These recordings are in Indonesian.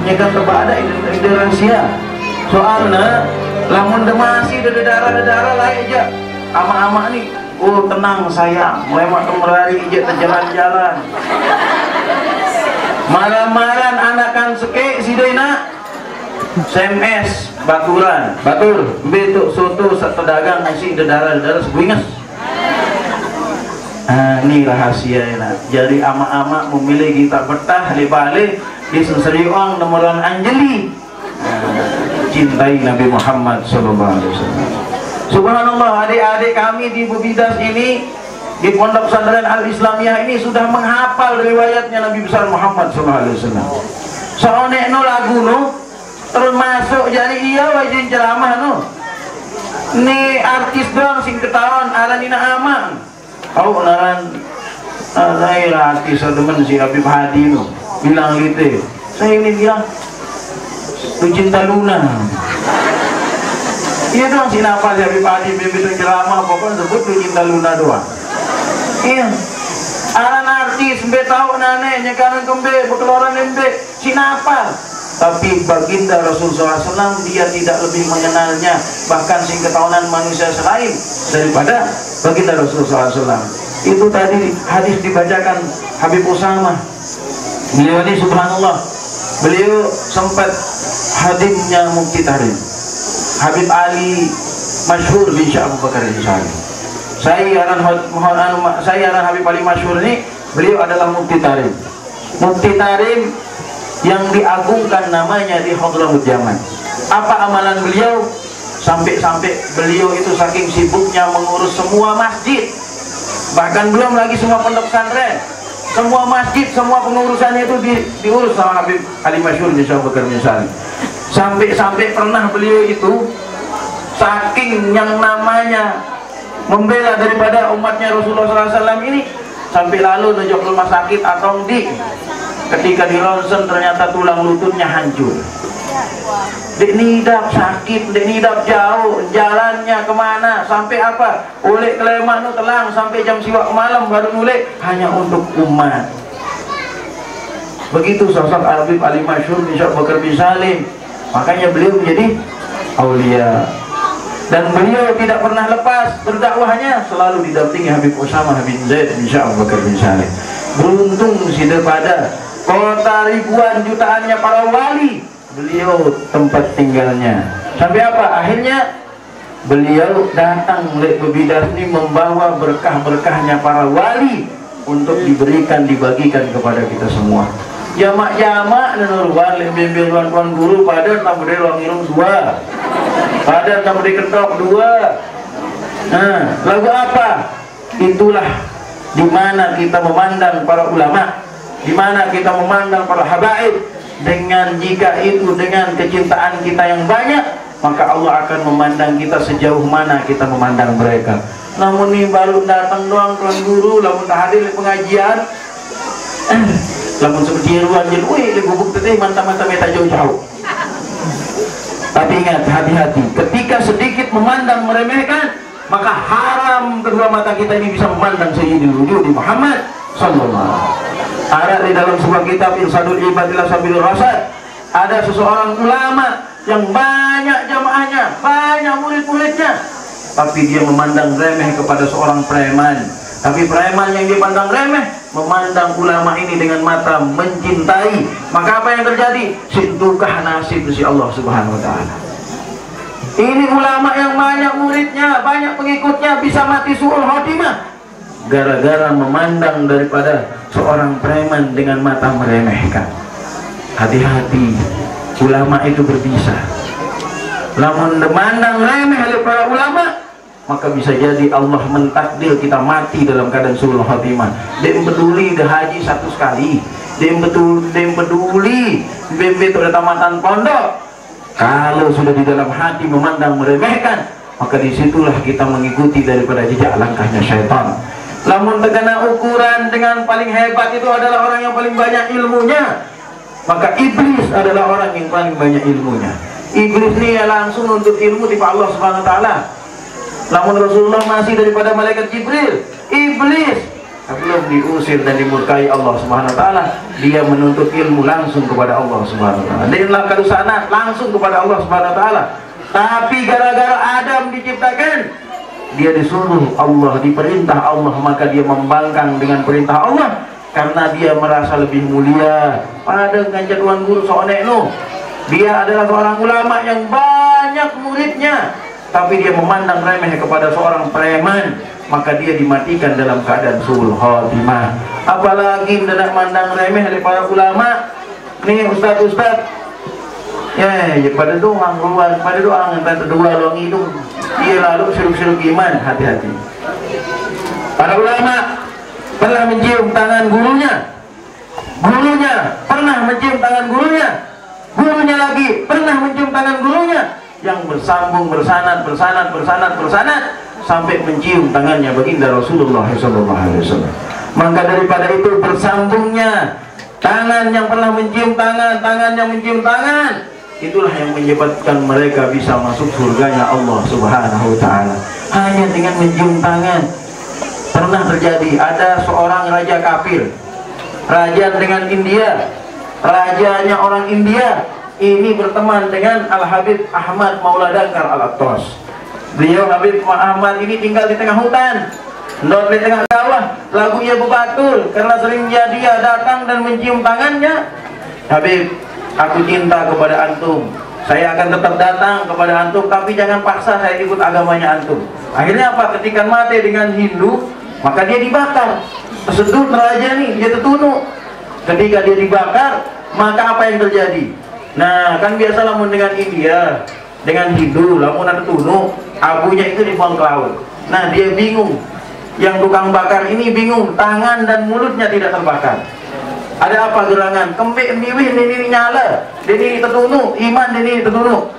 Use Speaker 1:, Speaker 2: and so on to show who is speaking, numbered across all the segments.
Speaker 1: nyekan tebak ada ide rahasia. Soalnya lamun demasi darah lain aja ama-ama nih. Oh tenang sayang, mulai makan merari aja jalan-jalan. Malam-malam anakan seke si Dena SMS baturan batur betuk soto pedagang nasi darah sebingas. Ini rahasia ya. Jadi ama-ama memilih kita betah di Bali di Senseriuang nomoran Anjeli. Cintai Nabi Muhammad SAW. Subhanallah, adik-adik kami di Bubidas ini, di Pondok Pesantren Al-Islamiyah ini sudah menghafal riwayatnya Nabi besar Muhammad SAW. Soalnya no lagu no termasuk jadi iya wajib ceramah no. Ini artis doang sing ketahuan aranina aman. Tahu naran saya artis teman si Habib Hadi no bilang gitu. Saya ini bilang tu cinta Luna. Iya dong si nafas ya Habib Hadi begitu ceramah pokoknya sebut tu cinta Luna doang. Iya. Aran artis be tahu nane nyekaran kembe berkeluaran embe si nafas. Tapi baginda Rasulullah SAW dia tidak lebih mengenalnya, bahkan sing ketahuan manusia selain daripada baginda Rasulullah SAW. Itu tadi hadis dibacakan Habib Usama. Beliau ini subhanallah, beliau sempat hadimnya Mufti Tarim Habib Ali masyhur bin Syekh Abu Bakar Al-Jazari. Saya aran Habib Ali masyhur ini, beliau adalah Mufti Tarim. Mufti Tarim yang diagungkan namanya di Hadramut Yaman. Apa amalan beliau? Sampai-sampai beliau itu saking sibuknya mengurus semua masjid, bahkan belum lagi semua pondok pesantren, semua masjid, semua pengurusannya itu diurus sama Habib Ali masyhur bin Syekh Abu Bakar Al-Jazari. Sampai-sampai pernah beliau itu saking yang namanya membela daripada umatnya Rasulullah SAW ini, sampai lalu nunjuk rumah sakit atau di ketika di ronsen ternyata tulang lututnya hancur. Dek nidap sakit, dek nidap jauh, jalannya kemana, sampai apa? Oleh kelemak nu telang sampai jam siwak malam baru mulai hanya untuk umat. Begitu sosok Habib Ali masyhur bin Syekh Abu Bakar bin Salim. Makanya beliau menjadi aulia. Dan beliau tidak pernah lepas berdakwahnya, selalu didampingi Habib Usama bin Zaid bin Syekh Abu Bakar bin Salim. Beruntung sih daripada kota ribuan jutaannya para wali, beliau tempat tinggalnya. Sampai apa? Akhirnya beliau datang oleh Bubidas ini membawa berkah-berkahnya para wali untuk diberikan, dibagikan kepada kita semua. Jamak-jamak nenurwan lebih tuan guru pada tak boleh ruang irung dua, pada tak boleh ketok dua. Nah, lagu apa? Itulah dimana kita memandang para ulama, dimana kita memandang para habaib. Dengan jika itu dengan kecintaan kita yang banyak, maka Allah akan memandang kita sejauh mana kita memandang mereka. Namun ini baru datang doang tuan guru, lamun tak hadir pengajian, lamun seperti ruang jadi, wih, gubuk teteh mantap-mantap tak jauh-jauh. Tapi ingat, hati-hati. Ketika sedikit memandang meremehkan, maka haram kedua mata kita ini bisa memandang Sayyidul Wujud Muhammad sallallahu. Ada di dalam sebuah kitab Irsadul Ibad ila Sabilur Rasyad, ada seseorang ulama yang banyak jamaahnya, banyak murid-muridnya, tapi dia memandang remeh kepada seorang preman. Tapi preman yang dia pandang remeh memandang ulama ini dengan mata mencintai. Maka apa yang terjadi? Sintukah nasib si Allah Subhanahu wa taala. Ini ulama yang banyak muridnya, banyak pengikutnya bisa mati su'ul khotimah gara-gara memandang daripada seorang preman dengan mata meremehkan. Hati-hati, ulama itu berbisa. Lamun memandang remeh oleh para ulama, maka bisa jadi Allah mentakdir kita mati dalam keadaan su'ul khotimah. Dia peduli dah haji satu sekali, dia peduli bembe itu ada tamatan pondok. Kalau sudah di dalam hati memandang meremehkan, maka disitulah kita mengikuti daripada jejak langkahnya syaitan. Lamun terkena ukuran dengan paling hebat itu adalah orang yang paling banyak ilmunya, maka iblis adalah orang yang paling banyak ilmunya. Iblis ini ya langsung untuk ilmu di Allah Subhanahu wa taala. Lamun Rasulullah masih daripada malaikat Jibril, iblis sebelum diusir dan dimurkai Allah Subhanahu wa taala, dia menuntut ilmu langsung kepada Allah Subhanahu wa taala. Dia melakukan sana langsung kepada Allah Subhanahu wa taala. Tapi gara-gara Adam diciptakan, dia disuruh Allah, diperintah Allah, maka dia membangkang dengan perintah Allah karena dia merasa lebih mulia. Pada ngajaruan guru sonek no, dia adalah seorang ulama yang banyak muridnya, tapi dia memandang remeh kepada seorang preman, maka dia dimatikan dalam keadaan suul khotimah. Apalagi tidak mandang remeh dari para ulama. Nih ustaz-ustaz, ya pada doang keluar, pada doang entah kedua luang hidung, dia lalu seruk-seruk iman. Hati-hati. Para ulama pernah mencium tangan gurunya, gurunya pernah mencium tangan gurunya, gurunya lagi pernah mencium tangan gurunya, yang bersambung, bersanad sampai mencium tangannya baginda Rasulullah SAW. Maka daripada itu bersambungnya tangan yang pernah mencium tangan, tangan yang mencium tangan, itulah yang menyebabkan mereka bisa masuk surganya Allah Subhanahu wa taala. Hanya dengan mencium tangan. Pernah terjadi ada seorang raja kafir, raja dengan India, rajanya orang India, ini berteman dengan Al-Habib Ahmad Maula Dankar Al-Attas. Beliau Habib Ahmad ini tinggal di tengah hutan, di tengah sawah, lagunya bebatul karena sering dia datang dan mencium tangannya. Habib, aku cinta kepada antum, saya akan tetap datang kepada antum, tapi jangan paksa saya ikut agamanya antum. Akhirnya apa? Ketika mati dengan Hindu, maka dia dibakar. Tersudut raja nih, dia tertunuh. Ketika dia dibakar, maka apa yang terjadi? Nah, kan biasa lamun dengan India, dengan Hindu, lamun ada tunuh, abunya itu dibuang ke laut. Nah, dia bingung. Yang tukang bakar ini bingung, tangan dan mulutnya tidak terbakar. Ada apa gerangan? Kembik miwih ini nyala, ini tertunuh, iman ini tertunuh.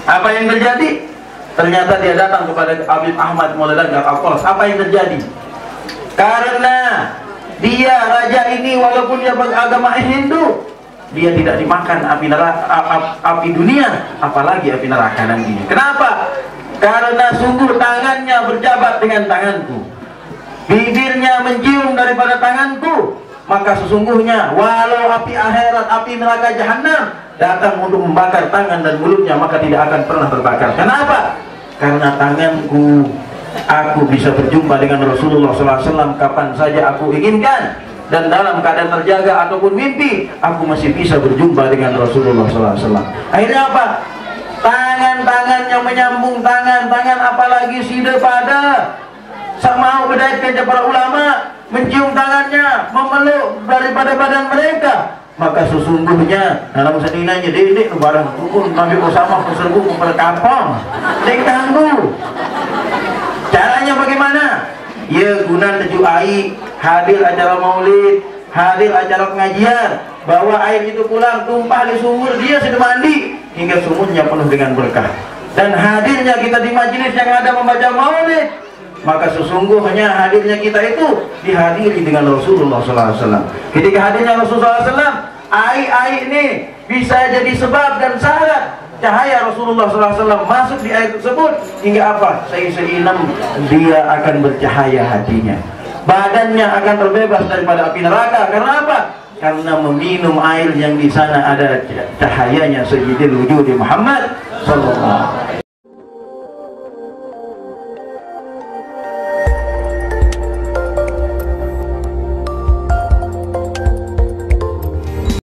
Speaker 1: Apa yang terjadi? Ternyata dia datang kepada Habib Ahmad Maula Dankar Al-Attas. Apa yang terjadi? Karena dia raja ini walaupun dia beragama Hindu, dia tidak dimakan api neraka, api dunia, apalagi api neraka nantinya. Kenapa? Karena sungguh tangannya berjabat dengan tanganku, bibirnya mencium daripada tanganku, maka sesungguhnya walau api akhirat, api neraka jahanam datang untuk membakar tangan dan mulutnya, maka tidak akan pernah terbakar. Kenapa? Karena tanganku, aku bisa berjumpa dengan Rasulullah SAW kapan saja aku inginkan, dan dalam keadaan terjaga ataupun mimpi, aku masih bisa berjumpa dengan Rasulullah SAW. Akhirnya apa? Tangan-tangan yang menyambung tangan-tangan, apalagi sida pada mau berdaitkan para ulama, mencium tangannya, memeluk daripada badan mereka, maka sesungguhnya dalam sedinanya dia barang hukum Nabi Usama berserbu kepada kampung dek tangguh. Caranya bagaimana? Ya guna tujuh air, hadir acara maulid, hadir acara pengajian, bawa air itu pulang, tumpah di sumur, dia sudah mandi hingga sumurnya penuh dengan berkah. Dan hadirnya kita di majelis yang ada membaca maulid, maka sesungguhnya hadirnya kita itu dihadiri dengan Rasulullah SAW. Ketika hadirnya Rasulullah SAW, air ini bisa jadi sebab dan syarat cahaya Rasulullah SAW masuk di air tersebut, hingga apa? Seinam dia akan bercahaya hatinya, badannya akan terbebas daripada api neraka. Karena apa? Karena meminum air yang di sana ada cahayanya Sayyidil Wujudi Muhammad SAW.